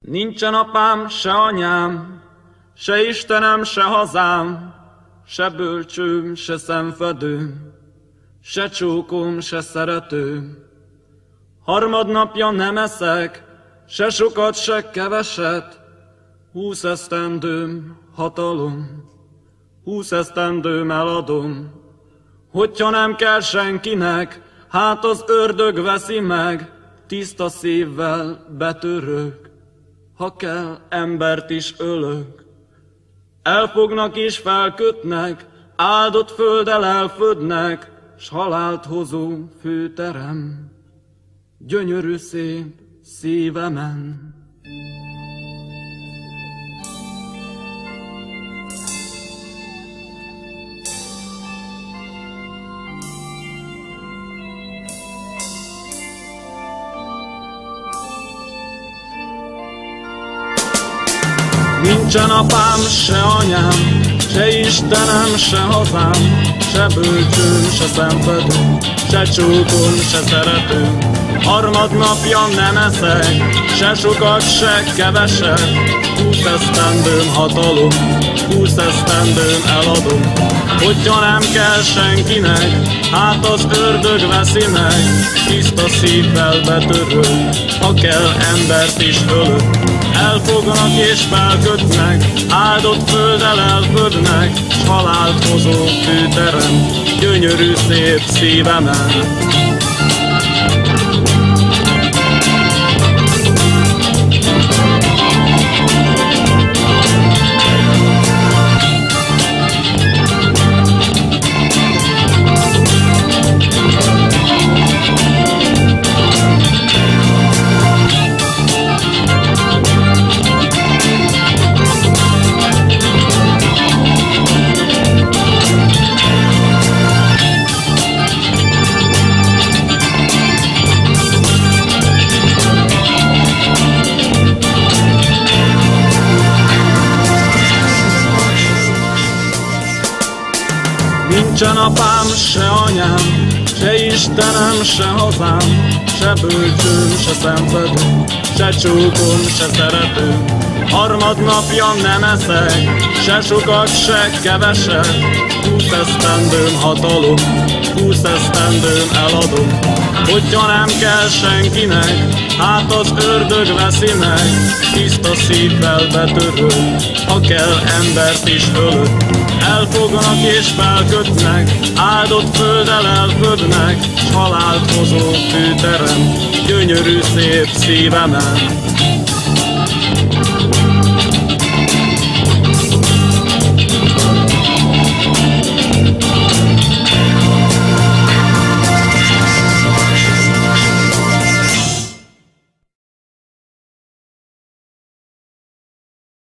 Nincsen apám, se anyám, se Istenem, se hazám, se bölcsőm, se szemfedőm, se csókom, se szeretőm. Harmadnapja nem eszek, se sokat, se keveset, 20 esztendőm hatalom, 20 esztendőm eladom. Hogyha nem kell senkinek, hát az ördög veszi meg, tiszta szívvel betörök, ha kell, embert is ölök. Elfognak és felkötnek, áldott földdel elfödnek, s halált hozó főterem, gyönyörű szép szívemen. Nincsen apám, se anyám, se Istenem, se hazám, se bölcsőm, se szemfedőm, se csókom, se szeretőm. Harmadnapja nem eszek, se sokat, se keveset, 20 esztendőm hatalom, 20 esztendőm eladom. Hogyha nem kell senkinek, hát az ördög veszi meg, tiszta szívvel betörök, ha kell, embert is ölök. Elfognak és felkötnek, áldott földdel elfödnek, s halált hozó főterem, gyönyörű szép szívemen. Nincsen apám, se anyám, se Istenem, se hazám, se bölcsőm, se szemfedőm, se csókom, se szeretőm. Harmadnapja nem eszek, se sokat, se keveset, 20 esztendőm hatalom, 20 esztendőm eladom. Hogyha nem kell senkinek, hát az ördög veszi meg, tiszta szívvel betörök, ha kell, embert is ölök. Elfognak és felkötnek, áldott földdel elfödnek, s halált hozó főterem, gyönyörű szép szívemen.